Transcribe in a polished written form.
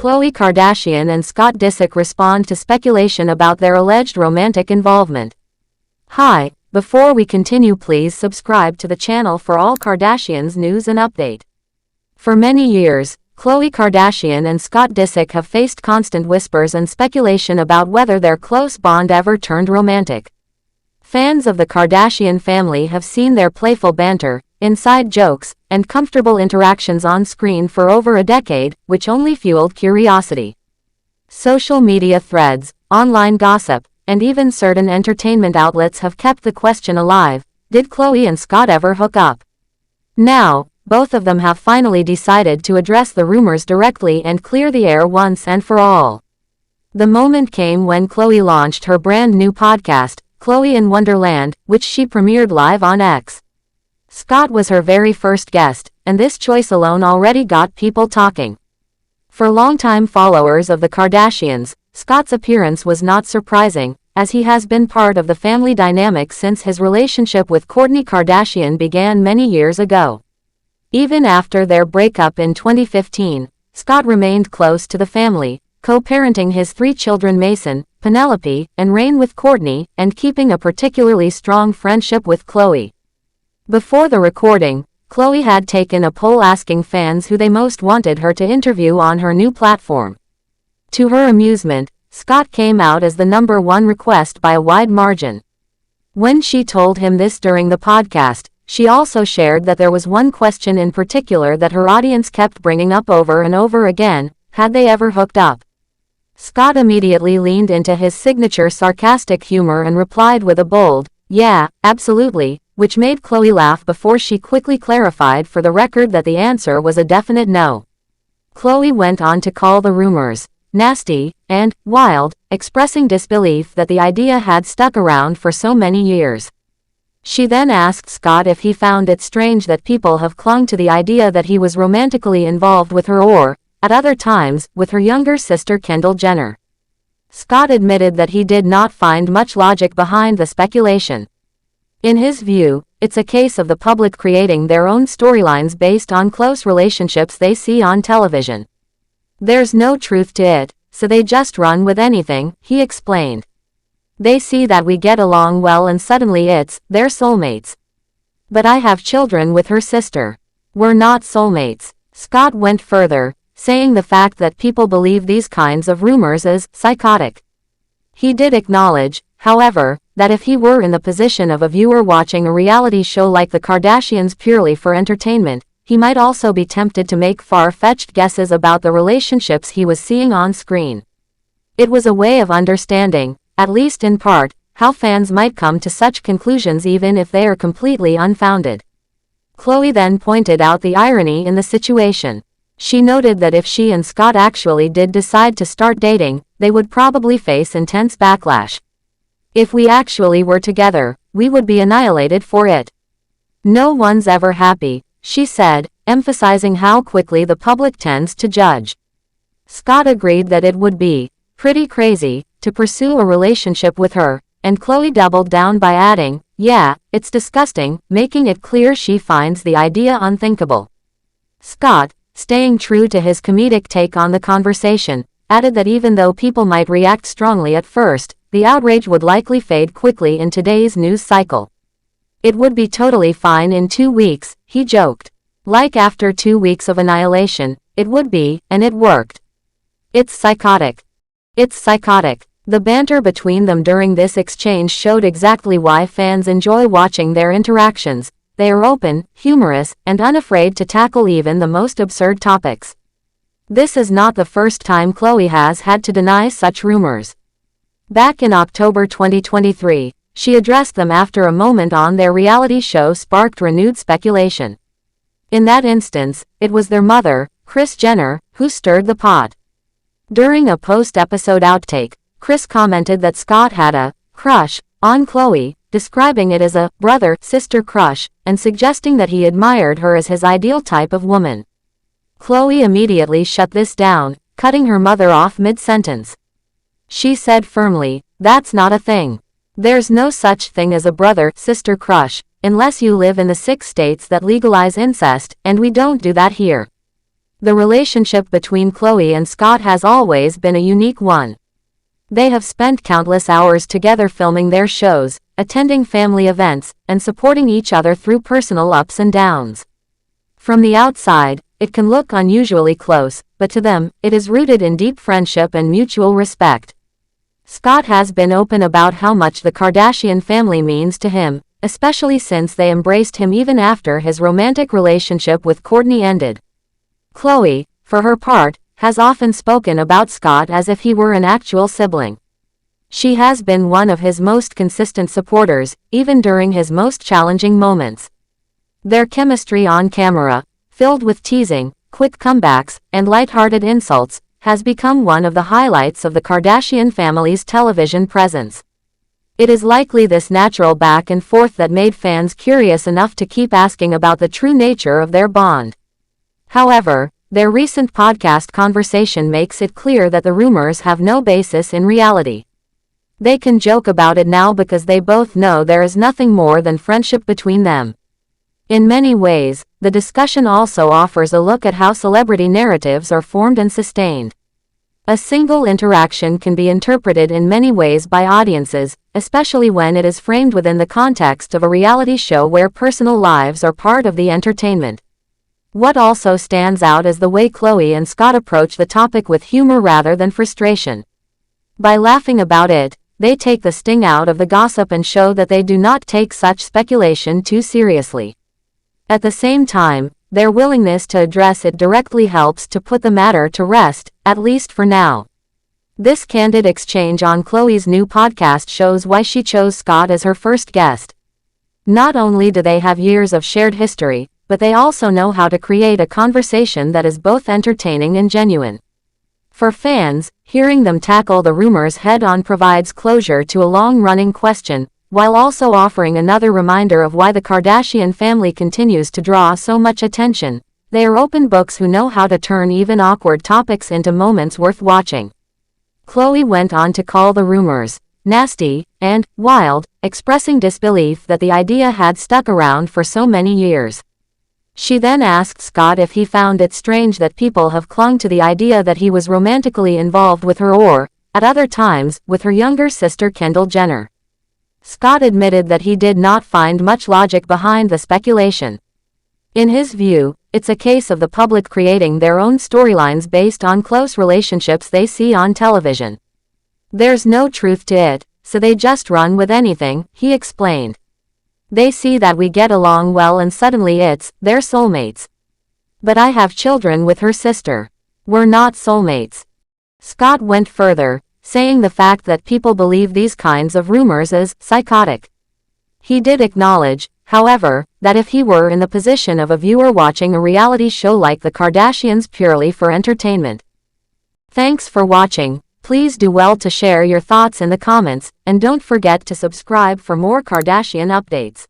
Khloe Kardashian and Scott Disick respond to speculation about their alleged romantic involvement. Hi, before we continue, please subscribe to the channel for all Kardashians news and update. For many years, Khloe Kardashian and Scott Disick have faced constant whispers and speculation about whether their close bond ever turned romantic. Fans of the Kardashian family have seen their playful banter, inside jokes, and comfortable interactions on screen for over a decade, which only fueled curiosity. Social media threads, online gossip, and even certain entertainment outlets have kept the question alive: did Khloe and Scott ever hook up? Now, both of them have finally decided to address the rumors directly and clear the air once and for all. The moment came when Khloe launched her brand new podcast, Khloé In Wonder Land, which she premiered live on X. Scott was her very first guest, and this choice alone already got people talking. For longtime followers of the Kardashians, Scott's appearance was not surprising, as he has been part of the family dynamic since his relationship with Kourtney Kardashian began many years ago. Even after their breakup in 2015, Scott remained close to the family, co-parenting his 3 children Mason, Penelope, and Reign with Kourtney, and keeping a particularly strong friendship with Khloe. Before the recording, Khloe had taken a poll asking fans who they most wanted her to interview on her new platform. To her amusement, Scott came out as the #1 request by a wide margin. When she told him this during the podcast, she also shared that there was one question in particular that her audience kept bringing up over and over again: had they ever hooked up? Scott immediately leaned into his signature sarcastic humor and replied with a bold, "Yeah, absolutely," which made Khloe laugh before she quickly clarified for the record that the answer was a definite no. Khloe went on to call the rumors nasty and wild, expressing disbelief that the idea had stuck around for so many years. She then asked Scott if he found it strange that people have clung to the idea that he was romantically involved with her or, at other times, with her younger sister Kendall Jenner. Scott admitted that he did not find much logic behind the speculation. In his view, it's a case of the public creating their own storylines based on close relationships they see on television. There's no truth to it, so they just run with anything, he explained. They see that we get along well and suddenly they're soulmates. But I have children with her sister. We're not soulmates. Scott went further, saying the fact that people believe these kinds of rumors is psychotic. He did acknowledge, however, that if he were in the position of a viewer watching a reality show like The Kardashians purely for entertainment, he might also be tempted to make far-fetched guesses about the relationships he was seeing on screen. It was a way of understanding, at least in part, how fans might come to such conclusions even if they are completely unfounded. Khloe then pointed out the irony in the situation. She noted that if she and Scott actually did decide to start dating, they would probably face intense backlash. If we actually were together, we would be annihilated for it. No one's ever happy, she said, emphasizing how quickly the public tends to judge. Scott agreed that it would be pretty crazy to pursue a relationship with her, and Khloe doubled down by adding, "Yeah, it's disgusting," making it clear she finds the idea unthinkable. Scott, staying true to his comedic take on the conversation, added that even though people might react strongly at first, the outrage would likely fade quickly in today's news cycle. It would be totally fine in 2 weeks, he joked. Like after 2 weeks of annihilation, it would be, and it worked. It's psychotic. It's psychotic. The banter between them during this exchange showed exactly why fans enjoy watching their interactions. They are open, humorous, and unafraid to tackle even the most absurd topics. This is not the first time Khloe has had to deny such rumors. Back in October 2023, she addressed them after a moment on their reality show sparked renewed speculation. In that instance, it was their mother, Kris Jenner, who stirred the pot. During a post-episode outtake, Kris commented that Scott had a crush on Khloe, describing it as a brother-sister crush, and suggesting that he admired her as his ideal type of woman. Khloe immediately shut this down, cutting her mother off mid-sentence. She said firmly, "That's not a thing. There's no such thing as a brother-sister crush, unless you live in the 6 states that legalize incest, and we don't do that here." The relationship between Khloe and Scott has always been a unique one. They have spent countless hours together filming their shows, attending family events, and supporting each other through personal ups and downs. From the outside, it can look unusually close, but to them, it is rooted in deep friendship and mutual respect. Scott has been open about how much the Kardashian family means to him, especially since they embraced him even after his romantic relationship with Kourtney ended. Khloe, for her part, has often spoken about Scott as if he were an actual sibling. She has been one of his most consistent supporters, even during his most challenging moments. Their chemistry on camera, filled with teasing, quick comebacks, and light-hearted insults, has become one of the highlights of the Kardashian family's television presence. It is likely this natural back and forth that made fans curious enough to keep asking about the true nature of their bond. However, their recent podcast conversation makes it clear that the rumors have no basis in reality. They can joke about it now because they both know there is nothing more than friendship between them. In many ways, the discussion also offers a look at how celebrity narratives are formed and sustained. A single interaction can be interpreted in many ways by audiences, especially when it is framed within the context of a reality show where personal lives are part of the entertainment. What also stands out is the way Khloe and Scott approach the topic with humor rather than frustration. By laughing about it, they take the sting out of the gossip and show that they do not take such speculation too seriously. At the same time, their willingness to address it directly helps to put the matter to rest, at least for now. This candid exchange on Khloe's new podcast shows why she chose Scott as her first guest. Not only do they have years of shared history, but they also know how to create a conversation that is both entertaining and genuine. For fans, hearing them tackle the rumors head-on provides closure to a long-running question, while also offering another reminder of why the Kardashian family continues to draw so much attention. They are open books who know how to turn even awkward topics into moments worth watching. Khloe went on to call the rumors nasty and wild, expressing disbelief that the idea had stuck around for so many years. She then asked Scott if he found it strange that people have clung to the idea that he was romantically involved with her or, at other times, with her younger sister Kendall Jenner. Scott admitted that he did not find much logic behind the speculation. In his view, it's a case of the public creating their own storylines based on close relationships they see on television. There's no truth to it, so they just run with anything, he explained. They see that we get along well and suddenly they're soulmates. But I have children with her sister. We're not soulmates. Scott went further, saying the fact that people believe these kinds of rumors is psychotic. He did acknowledge, however, that if he were in the position of a viewer watching a reality show like The Kardashians purely for entertainment. Thanks for watching. Please do well to share your thoughts in the comments, and don't forget to subscribe for more Kardashian updates.